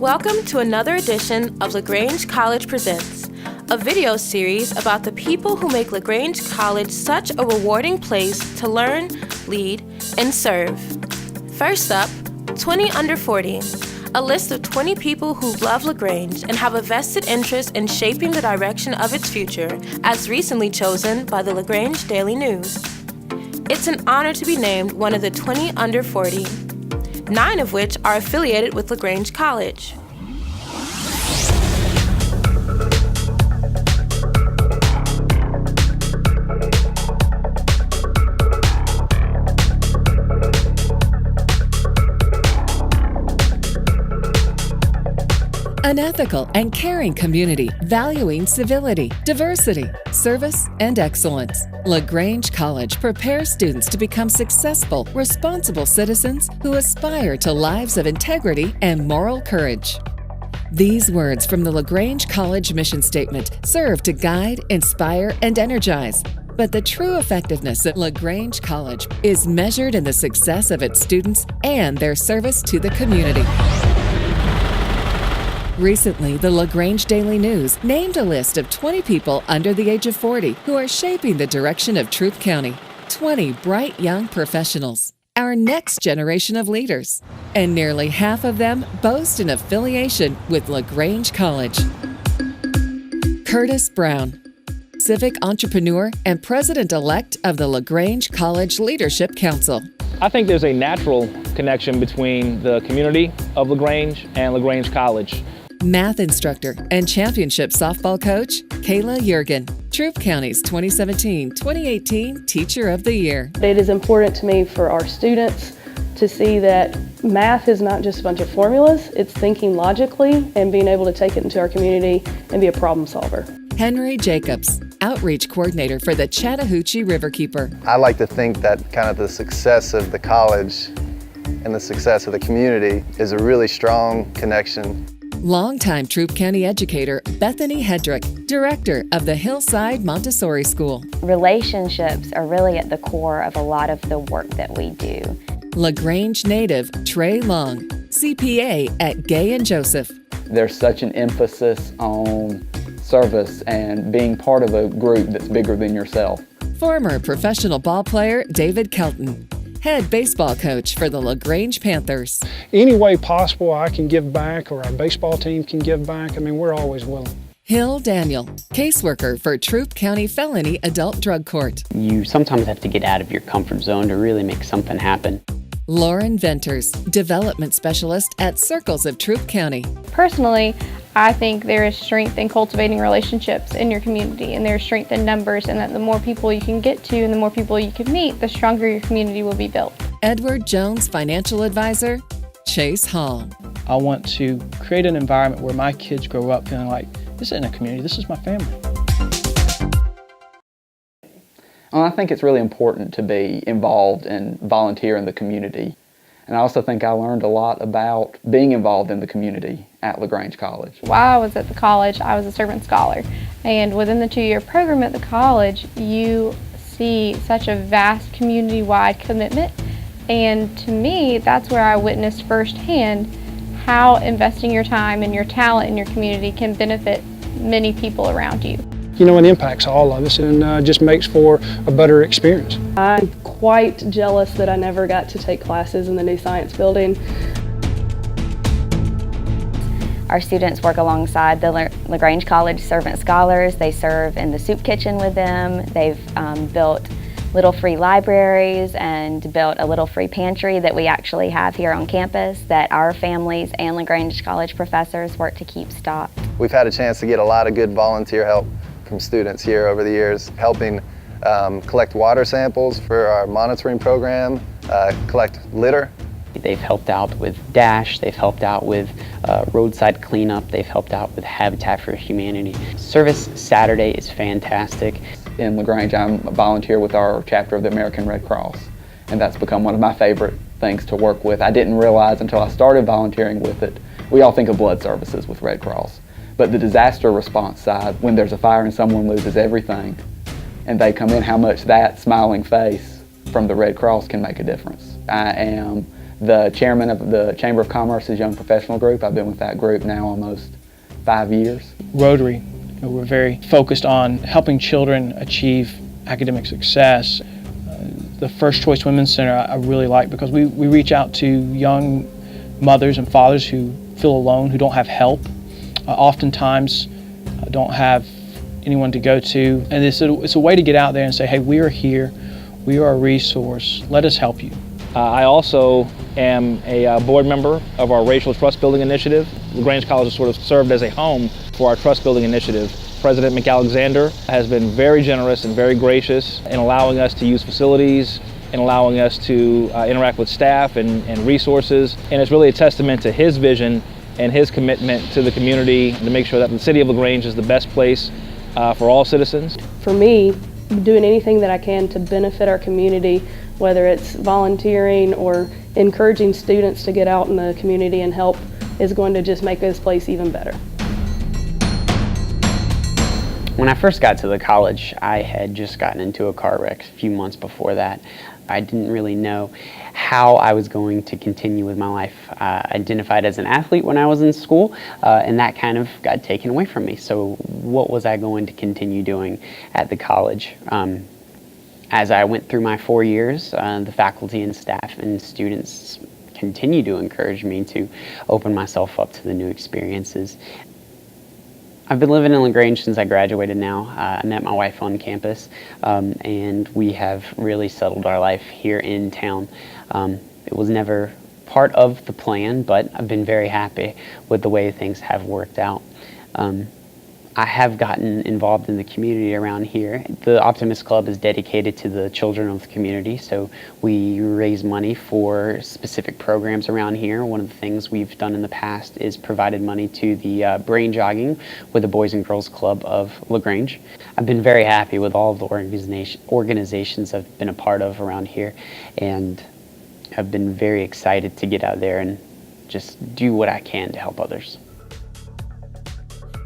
Welcome to another edition of LaGrange College Presents, a video series about the people who make LaGrange College such a rewarding place to learn, lead, and serve. First up, 20 Under 40, a list of 20 people who love LaGrange and have a vested interest in shaping the direction of its future, as recently chosen by the LaGrange Daily News. It's an honor to be named one of the 20 Under 40, 9 of which are affiliated with LaGrange College. An ethical and caring community valuing civility, diversity, service, and excellence. LaGrange College prepares students to become successful, responsible citizens who aspire to lives of integrity and moral courage. These words from the LaGrange College mission statement serve to guide, inspire, and energize. But the true effectiveness at LaGrange College is measured in the success of its students and their service to the community. Recently, the LaGrange Daily News named a list of 20 people under the age of 40 who are shaping the direction of Troup County. 20 bright young professionals, our next generation of leaders. And nearly half of them boast an affiliation with LaGrange College. Curtis Brown, civic entrepreneur and president-elect of the LaGrange College Leadership Council. I think there's a natural connection between the community of LaGrange and LaGrange College. Math instructor and championship softball coach, Kayla Yergin, Troup County's 2017-2018 Teacher of the Year. It is important to me for our students to see that math is not just a bunch of formulas, it's thinking logically and being able to take it into our community and be a problem solver. Henry Jacobs, outreach coordinator for the Chattahoochee Riverkeeper. I like to think that kind of the success of the college and the success of the community is a really strong connection. Longtime Troup County educator Bethany Hedrick, director of the Hillside Montessori School. Relationships are really at the core of a lot of the work that we do. LaGrange native Trey Long, CPA at Gay and Joseph. There's such an emphasis on service and being part of a group that's bigger than yourself. Former professional ball player David Kelton, head baseball coach for the LaGrange Panthers. Any way possible I can give back or our baseball team can give back, we're always willing. Hill Daniel, caseworker for Troup County Felony Adult Drug Court. You sometimes have to get out of your comfort zone to really make something happen. Lauren Venters, development specialist at Circles of Troup County. Personally, I think there is strength in cultivating relationships in your community, and there's strength in numbers, and that the more people you can get to and the more people you can meet, the stronger your community will be built. Edward Jones financial advisor, Chase Hall. I want to create an environment where my kids grow up feeling like, this isn't a community, this is my family. Well, I think it's really important to be involved and volunteer in the community. And I also think I learned a lot about being involved in the community at LaGrange College. While I was at the college, I was a servant scholar. And within the 2-year program at the college, you see such a vast community-wide commitment. And to me, that's where I witnessed firsthand how investing your time and your talent in your community can benefit many people around you. It impacts all of us and just makes for a better experience. I'm quite jealous that I never got to take classes in the new science building. Our students work alongside the LaGrange College Servant Scholars. They serve in the soup kitchen with them. They've built little free libraries and built a little free pantry that we actually have here on campus that our families and LaGrange College professors work to keep stocked. We've had a chance to get a lot of good volunteer help from students here over the years, helping collect water samples for our monitoring program, collect litter. They've helped out with DASH, they've helped out with roadside cleanup, they've helped out with Habitat for Humanity. Service Saturday is fantastic. In LaGrange, I'm a volunteer with our chapter of the American Red Cross, and that's become one of my favorite things to work with. I didn't realize until I started volunteering with it. We all think of blood services with Red Cross, but the disaster response side, when there's a fire and someone loses everything, and they come in, how much that smiling face from the Red Cross can make a difference. I am the chairman of the Chamber of Commerce's Young Professional Group. I've been with that group now almost 5 years. Rotary, we're very focused on helping children achieve academic success. The First Choice Women's Center I really like because we reach out to young mothers and fathers who feel alone, who don't have help, oftentimes don't have anyone to go to. And it's a way to get out there and say, hey, we are here, we are a resource, let us help you. I also am a board member of our Racial Trust Building Initiative. LaGrange College has sort of served as a home for our trust building initiative. President McAlexander has been very generous and very gracious in allowing us to use facilities and allowing us to interact with staff and resources. And it's really a testament to his vision and his commitment to the community to make sure that the city of LaGrange is the best place for all citizens. For me, doing anything that I can to benefit our community, whether it's volunteering or encouraging students to get out in the community and help, is going to just make this place even better. When I first got to the college, I had just gotten into a car wreck a few months before that. I didn't really know how I was going to continue with my life. I identified as an athlete when I was in school, and that kind of got taken away from me. So what was I going to continue doing at the college? As I went through my 4 years, the faculty and staff and students continued to encourage me to open myself up to the new experiences. I've been living in LaGrange since I graduated now. I met my wife on campus, and we have really settled our life here in town. It was never part of the plan, but I've been very happy with the way things have worked out. I have gotten involved in the community around here. The Optimist Club is dedicated to the children of the community, so we raise money for specific programs around here. One of the things we've done in the past is provided money to the brain jogging with the Boys and Girls Club of LaGrange. I've been very happy with all of the organizations I've been a part of around here, and I've been very excited to get out there and just do what I can to help others.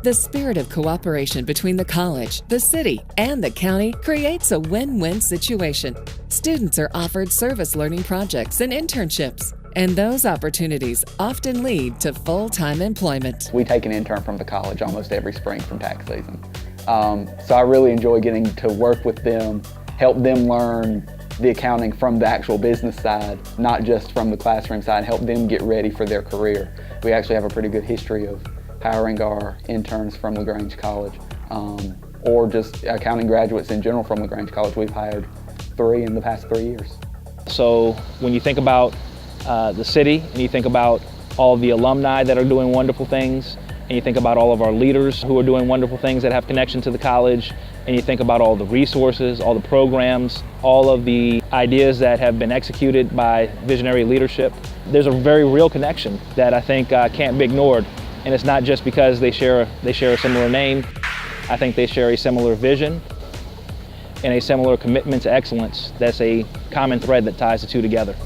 The spirit of cooperation between the college, the city, and the county creates a win-win situation. Students are offered service learning projects and internships, and those opportunities often lead to full-time employment. We take an intern from the college almost every spring from tax season. So I really enjoy getting to work with them, help them learn the accounting from the actual business side, not just from the classroom side, help them get ready for their career. We actually have a pretty good history of hiring our interns from LaGrange College, or just accounting graduates in general from LaGrange College. We've hired 3 in the past 3 years. So when you think about the city and you think about all the alumni that are doing wonderful things, and you think about all of our leaders who are doing wonderful things that have connection to the college, and you think about all the resources, all the programs, all of the ideas that have been executed by visionary leadership, there's a very real connection that I think can't be ignored. And it's not just because they share a similar name. I think they share a similar vision and a similar commitment to excellence. That's a common thread that ties the two together.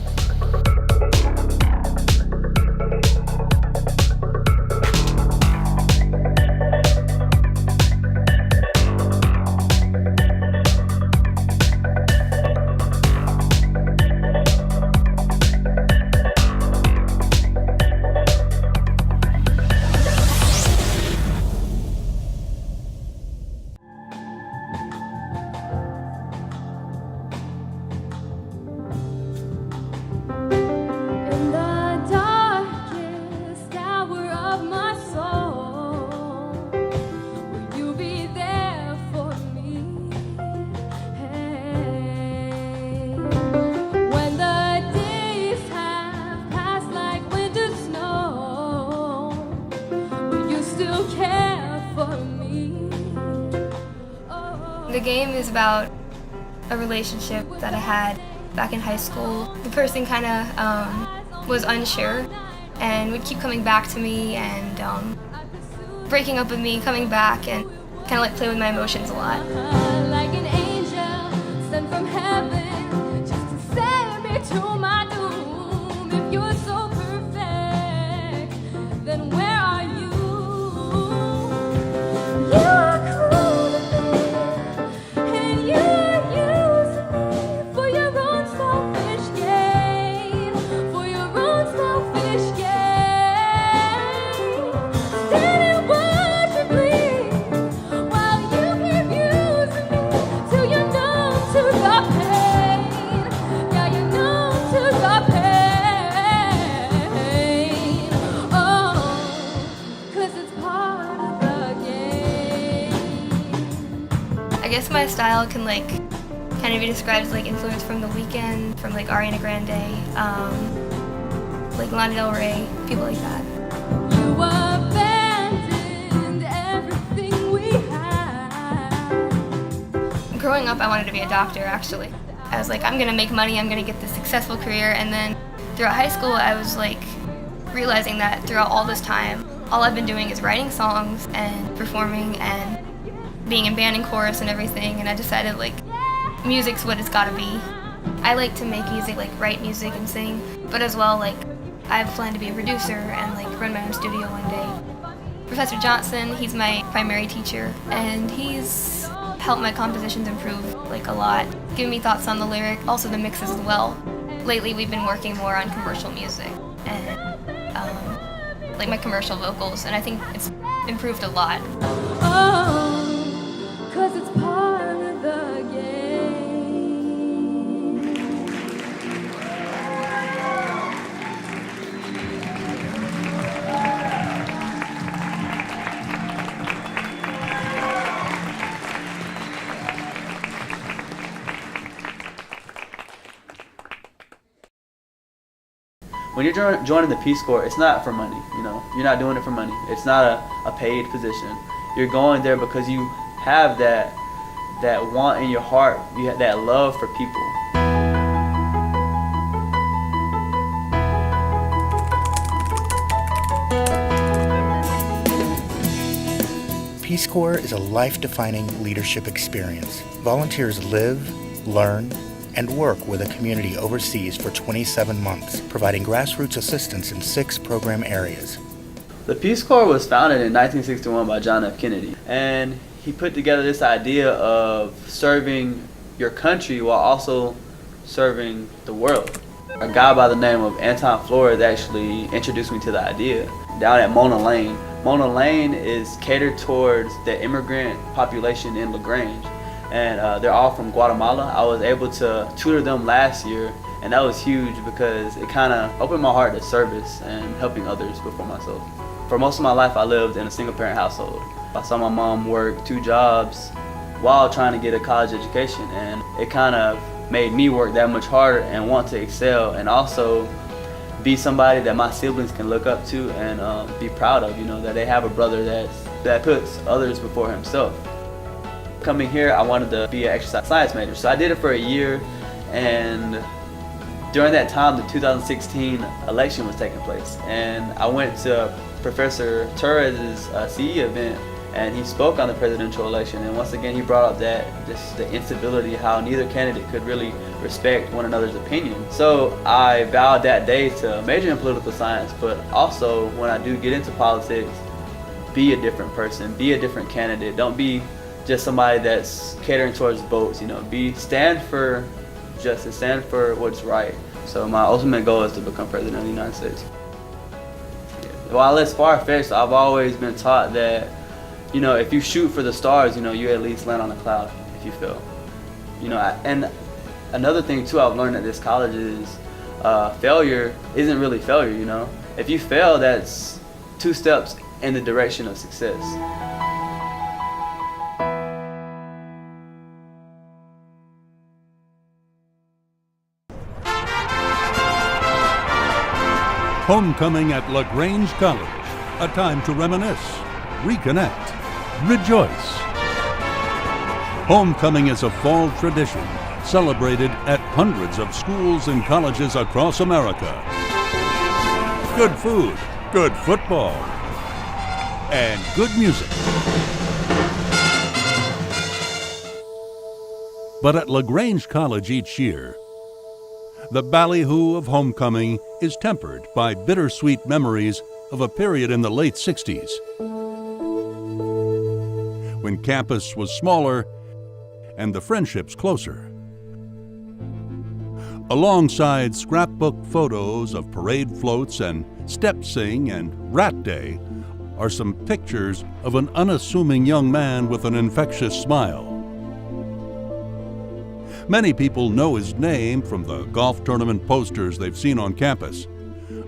The game is about a relationship that I had back in high school. The person kind of was unsure and would keep coming back to me and breaking up with me, coming back, and kind of like play with my emotions a lot. Like an angel sent from heaven just to save me to my doom. If you're so perfect, then where are you? You're cruel to me, and you're using me for your own selfish gain, for your own my style can like kind of be described as like influence from The Weeknd, from like Ariana Grande, like Lana Del Rey, people like that. You abandoned everything we had. Growing up, I wanted to be a doctor, actually. I was like, I'm gonna make money, I'm gonna get this successful career, and then throughout high school, I was like realizing that throughout all this time, all I've been doing is writing songs and performing and being in band and chorus and everything, and I decided like music's what it's gotta be. I like to make music, like write music and sing, but as well like I have planned to be a producer and like run my own studio one day. Professor Johnson, he's my primary teacher, and he's helped my compositions improve like a lot, giving me thoughts on the lyric, also the mixes as well. Lately we've been working more on commercial music and like my commercial vocals, and I think it's improved a lot. Oh, 'cause it's part of the game. When you're joining the Peace Corps, it's not for money, you know. You're not doing it for money. It's not a paid position. You're going there because you have that want in your heart. You have that love for people. Peace Corps is a life-defining leadership experience. Volunteers live, learn, and work with a community overseas for 27 months, providing grassroots assistance in 6 program areas. The Peace Corps was founded in 1961 by John F. Kennedy, and he put together this idea of serving your country while also serving the world. A guy by the name of Anton Flores actually introduced me to the idea down at Mona Lane. Mona Lane is catered towards the immigrant population in LaGrange, and they're all from Guatemala. I was able to tutor them last year, and that was huge because it kind of opened my heart to service and helping others before myself. For most of my life, I lived in a single-parent household. I saw my mom work 2 jobs while trying to get a college education, and it kind of made me work that much harder and want to excel, and also be somebody that my siblings can look up to and be proud of, you know, that they have a brother that puts others before himself. Coming here, I wanted to be an exercise science major, so I did it for a year, and during that time, the 2016 election was taking place, and I went to Professor Tures' CE event, and he spoke on the presidential election, and once again he brought up that just the instability, how neither candidate could really respect one another's opinion. So I vowed that day to major in political science, but also when I do get into politics, be a different person, be a different candidate. Don't be just somebody that's catering towards votes, you know. Stand for justice, stand for what's right. So my ultimate goal is to become president of the United States. While it's far-fetched, I've always been taught that, you know, if you shoot for the stars, you know, you at least land on a cloud if you fail. You know, and another thing too I've learned at this college is failure isn't really failure, you know. If you fail, that's 2 steps in the direction of success. Homecoming at LaGrange College, a time to reminisce, reconnect, rejoice. Homecoming is a fall tradition celebrated at hundreds of schools and colleges across America. Good food, good football, and good music. But at LaGrange College each year, the ballyhoo of homecoming is tempered by bittersweet memories of a period in the late 60s, when campus was smaller and the friendships closer. Alongside scrapbook photos of parade floats and step sing and rat day are some pictures of an unassuming young man with an infectious smile. Many people know his name from the golf tournament posters they've seen on campus.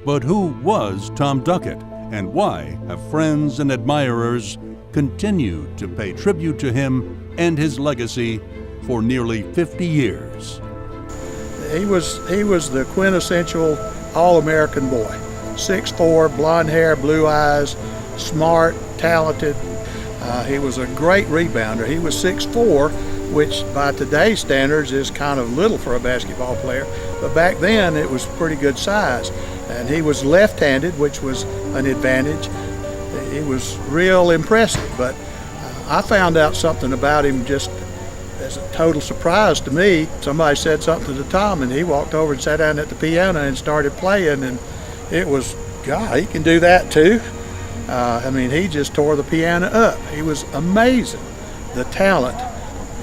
But who was Tom Duckett, and why have friends and admirers continued to pay tribute to him and his legacy for nearly 50 years. He was the quintessential All-American boy. 6'4", blonde hair, blue eyes, smart, talented. He was a great rebounder. He was 6'4", which by today's standards is kind of little for a basketball player, but back then it was pretty good size. And he was left-handed, which was an advantage. He was real impressive, but I found out something about him just as a total surprise to me. Somebody said something to Tom, and he walked over and sat down at the piano and started playing, and it was, God, he can do that too. I mean, he just tore the piano up. He was amazing, the talent.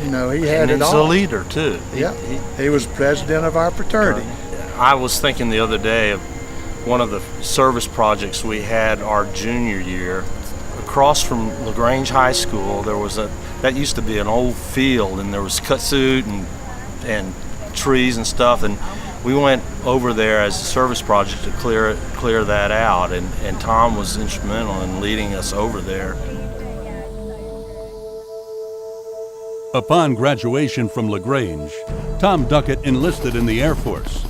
You know, he had it all. He's a leader too. Yeah, he was president of our fraternity. I was thinking the other day of one of the service projects we had our junior year. Across from LaGrange High School, there was that used to be an old field, and there was kudzu and trees and stuff, and we went over there as a service project to clear that out, and Tom was instrumental in leading us over there. Upon graduation from LaGrange, Tom Duckett enlisted in the Air Force.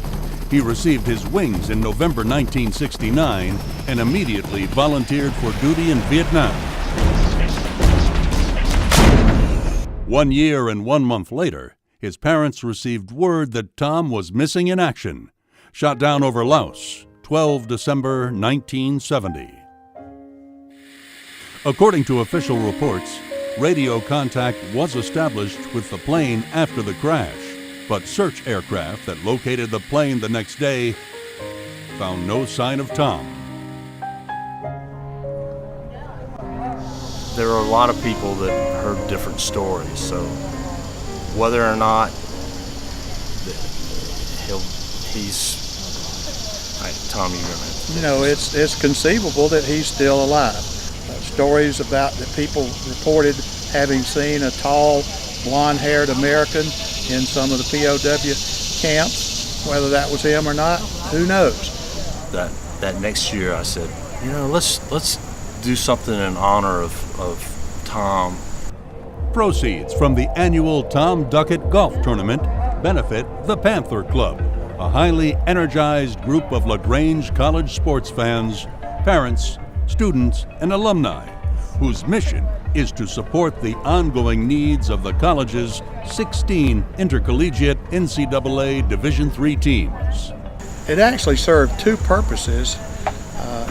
He received his wings in November 1969 and immediately volunteered for duty in Vietnam. 1 year and 1 month later, his parents received word that Tom was missing in action, shot down over Laos, 12 December 1970. According to official reports, radio contact was established with the plane after the crash, but search aircraft that located the plane the next day found no sign of Tom. There are a lot of people that heard different stories, so whether or not Tom, you're gonna. You know, it's conceivable that he's still alive. Stories about that people reported having seen a tall, blonde-haired American in some of the POW camps. Whether that was him or not, who knows? That next year, I said, you know, let's do something in honor of Tom. Proceeds from the annual Tom Duckett Golf Tournament benefit the Panther Club, a highly energized group of LaGrange College sports fans, parents, students, and alumni, whose mission is to support the ongoing needs of the college's 16 intercollegiate NCAA Division III teams. It actually served two purposes.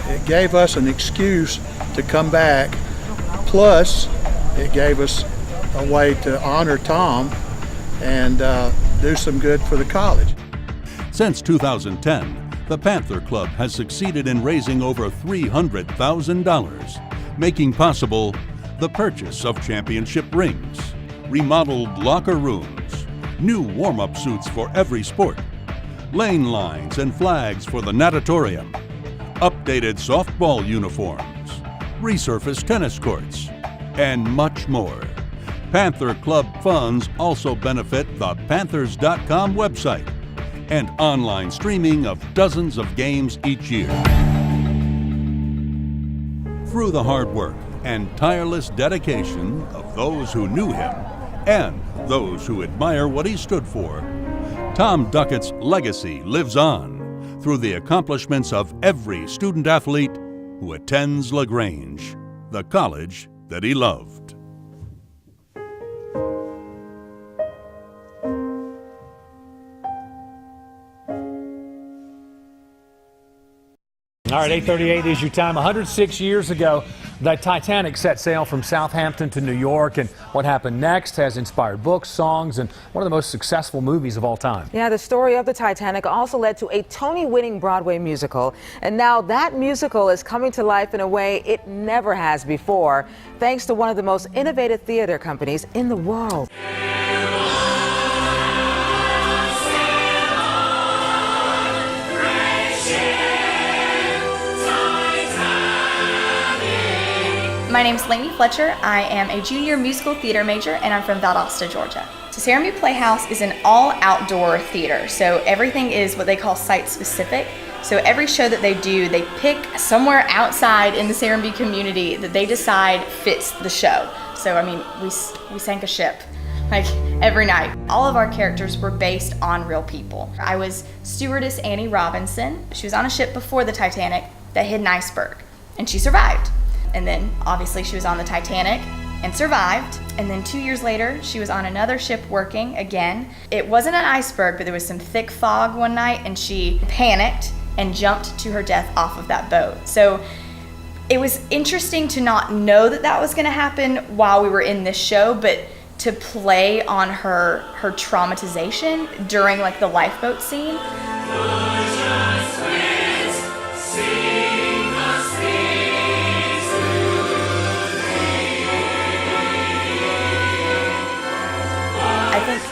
It gave us an excuse to come back, plus it gave us a way to honor Tom and do some good for the college. Since 2010, the Panther Club has succeeded in raising over $300,000, making possible the purchase of championship rings, remodeled locker rooms, new warm-up suits for every sport, lane lines and flags for the natatorium, updated softball uniforms, resurfaced tennis courts, and much more. Panther Club funds also benefit the Panthers.com website and online streaming of dozens of games each year. Through the hard work and tireless dedication of those who knew him and those who admire what he stood for, Tom Duckett's legacy lives on through the accomplishments of every student-athlete who attends LaGrange, the college that he loved. All right, 8:38 is your time. 106 years ago, the Titanic set sail from Southampton to New York, and what happened next has inspired books, songs, and one of the most successful movies of all time. Yeah, the story of the Titanic also led to a Tony-winning Broadway musical, and now that musical is coming to life in a way it never has before, thanks to one of the most innovative theater companies in the world. My name's Lainey Fletcher. I am a junior musical theater major, and I'm from Valdosta, Georgia. So Serenbe Playhouse is an all-outdoor theater, so everything is what they call site-specific. So every show that they do, they pick somewhere outside in the Serenbe community that they decide fits the show. So I mean, we sank a ship like every night. All of our characters were based on real people. I was stewardess Annie Robinson. She was on a ship before the Titanic that hit an iceberg, and she survived. And then obviously she was on the Titanic and survived. And then 2 years later, she was on another ship working again. It wasn't an iceberg, but there was some thick fog one night, and she panicked and jumped to her death off of that boat. So it was interesting to not know that that was gonna happen while we were in this show, but to play on her traumatization during like the lifeboat scene. I think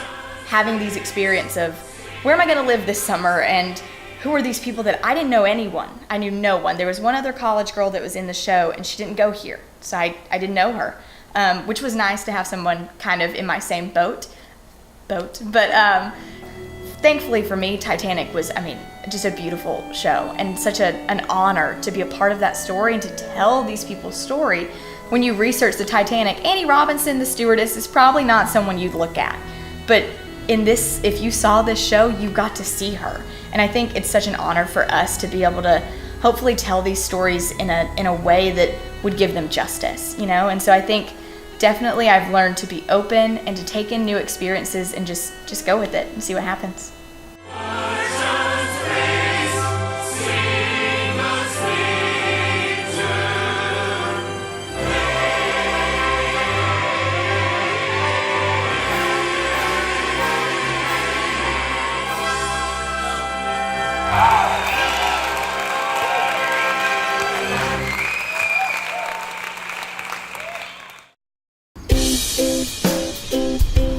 having these experiences of where am I going to live this summer and who are these people that I didn't know anyone. I knew no one. There was one other college girl that was in the show and she didn't go here, so I didn't know her, which was nice to have someone kind of in my same boat. But thankfully for me, Titanic was, I mean, just a beautiful show and such an honor to be a part of that story and to tell these people's story. When you research the Titanic, Annie Robinson, the stewardess, is probably not someone you'd look at. But in this, if you saw this show, you got to see her. And I think it's such an honor for us to be able to hopefully tell these stories in a way that would give them justice, you know? And so I think definitely I've learned to be open and to take in new experiences and just go with it and see what happens.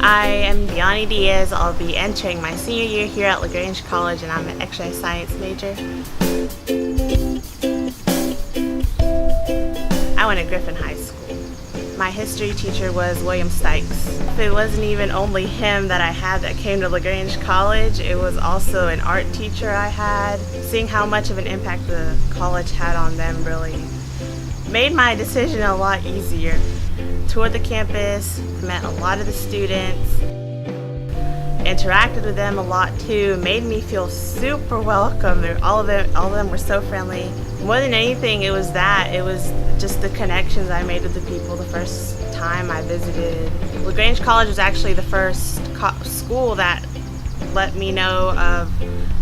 I am Biani Diaz. I'll be entering my senior year here at LaGrange College, and I'm an exercise science major. I went to Griffin High School. My history teacher was William Stykes. It wasn't even only him that I had that came to LaGrange College. It was also an art teacher I had. Seeing how much of an impact the college had on them really made my decision a lot easier. Toured the campus, met a lot of the students, interacted with them a lot too, made me feel super welcome. All of them were so friendly. More than anything, it was just the connections I made with the people the first time I visited. LaGrange College was actually the first school that let me know of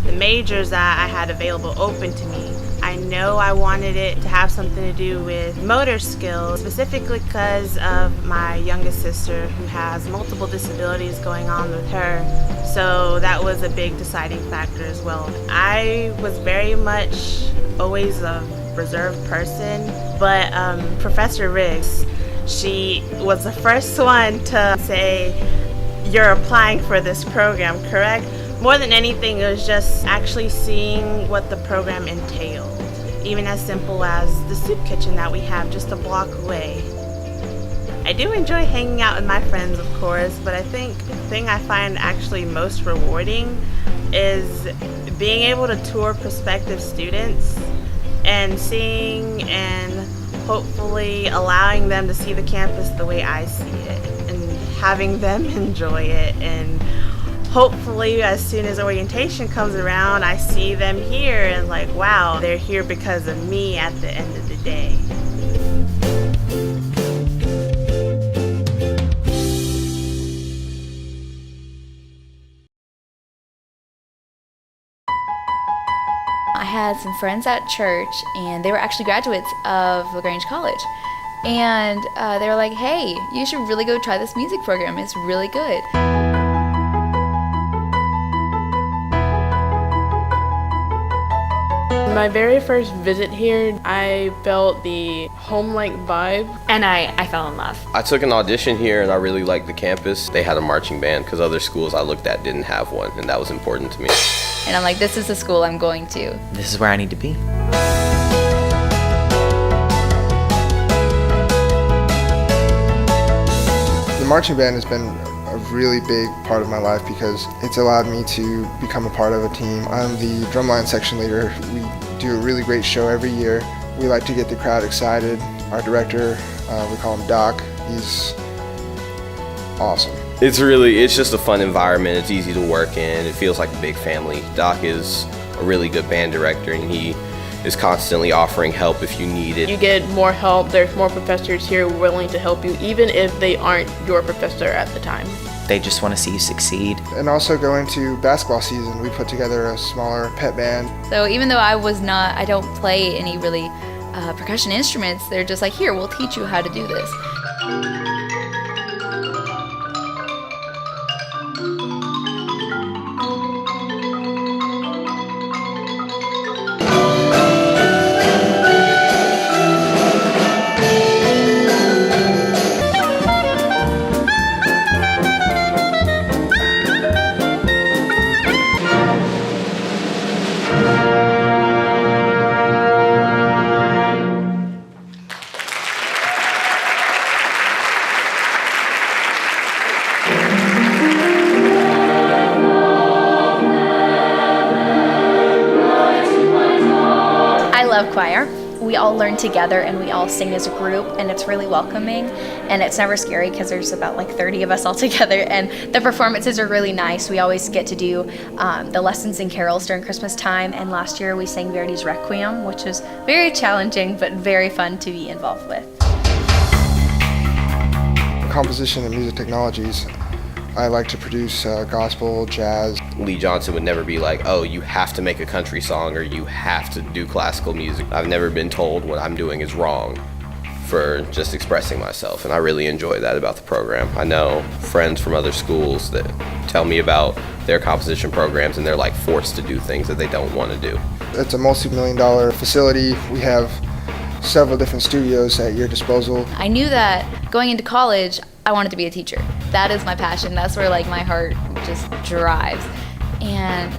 the majors that I had available open to me. I know I wanted it to have something to do with motor skills, specifically because of my youngest sister who has multiple disabilities going on with her. So that was a big deciding factor as well. I was very much always a reserved person, but Professor Riggs, she was the first one to say, "You're applying for this program, correct?" More than anything, it was just actually seeing what the program entailed. Even as simple as the soup kitchen that we have just a block away. I do enjoy hanging out with my friends, of course, but I think the thing I find actually most rewarding is being able to tour prospective students and seeing and hopefully allowing them to see the campus the way I see it and having them enjoy it. And hopefully as soon as orientation comes around, I see them here and like, wow, they're here because of me at the end of the day. I had some friends at church and they were actually graduates of LaGrange College. And they were like, hey, you should really go try this music program. It's really good. My very first visit here, I felt the home-like vibe, and I fell in love. I took an audition here and I really liked the campus. They had a marching band because other schools I looked at didn't have one, and that was important to me. And I'm like, this is the school I'm going to. This is where I need to be. The marching band has been a really big part of my life because it's allowed me to become a part of a team. I'm the drumline section leader. We do a really great show every year. We like to get the crowd excited. Our director, we call him Doc, He's awesome. It's just a fun environment. It's easy to work in. It feels like a big family. Doc is a really good band director, and he is constantly offering help if you need it. You get more help. There's more professors here willing to help you, even if they aren't your professor at the time. They just want to see you succeed. And also going to basketball season, we put together a smaller pet band. So even though I don't play any really percussion instruments, they're just like, here, we'll teach you how to do this. Love choir. We all learn together and we all sing as a group, and it's really welcoming, and it's never scary because there's about like 30 of us all together, and the performances are really nice. We always get to do the lessons and carols during Christmas time, and last year we sang Verdi's Requiem, which was very challenging but very fun to be involved with. Composition and music technologies. I like to produce gospel, jazz. Lee Johnson would never be like, oh, you have to make a country song or you have to do classical music. I've never been told what I'm doing is wrong for just expressing myself, and I really enjoy that about the program. I know friends from other schools that tell me about their composition programs, and they're like forced to do things that they don't want to do. It's a multi-million-dollar facility. We have several different studios at your disposal. I knew that going into college, I wanted to be a teacher. That is my passion. That's where like my heart just drives. And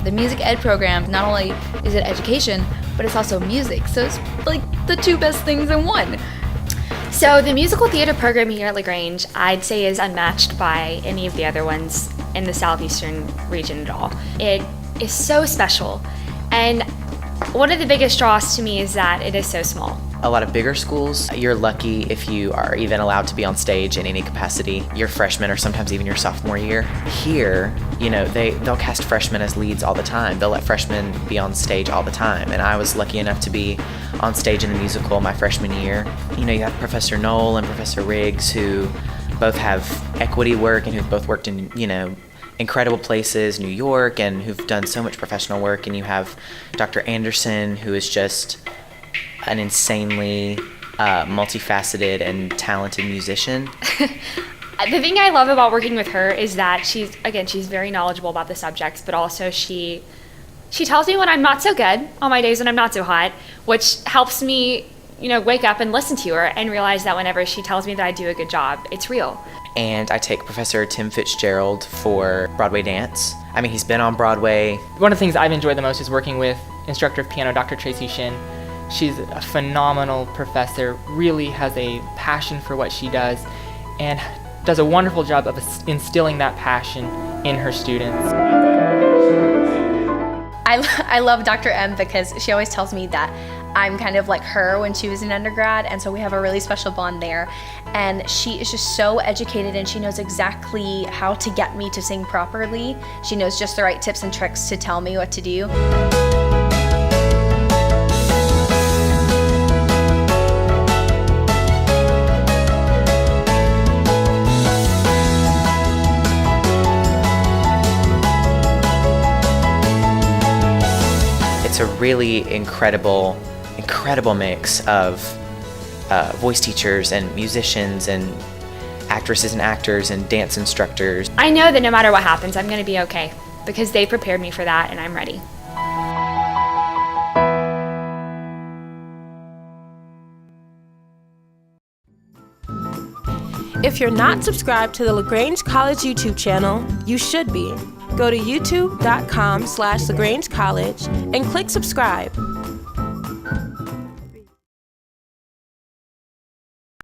the music ed program, not only is it education, but it's also music. So it's like the two best things in one. So the musical theater program here at LaGrange, I'd say is unmatched by any of the other ones in the southeastern region at all. It is so special. And one of the biggest draws to me is that it is so small. A lot of bigger schools, you're lucky if you are even allowed to be on stage in any capacity your freshman or sometimes even your sophomore year. Here, you know, they'll cast freshmen as leads all the time. They'll let freshmen be on stage all the time. And I was lucky enough to be on stage in the musical my freshman year. You know, you have Professor Knoll and Professor Riggs, who both have equity work and who've both worked in, you know, incredible places, New York, and who've done so much professional work. And you have Dr. Anderson, who is just an insanely multifaceted and talented musician. The thing I love about working with her is that she's very knowledgeable about the subjects, but also she tells me when I'm not so good on my days when I'm not so hot, which helps me, you know, wake up and listen to her and realize that whenever she tells me that I do a good job, it's real. And I take Professor Tim Fitzgerald for Broadway dance. I mean, he's been on Broadway. One of the things I've enjoyed the most is working with instructor of piano, Dr. Tracy Shin. She's a phenomenal professor, really has a passion for what she does, and does a wonderful job of instilling that passion in her students. I love Dr. M because she always tells me that I'm kind of like her when she was an undergrad, and so we have a really special bond there. And she is just so educated, and she knows exactly how to get me to sing properly. She knows just the right tips and tricks to tell me what to do. It's a really incredible mix of voice teachers and musicians and actresses and actors and dance instructors. I know that no matter what happens, I'm going to be okay because they prepared me for that and I'm ready. If you're not subscribed to the LaGrange College YouTube channel, you should be. Go to youtube.com/LaGrange College and click subscribe.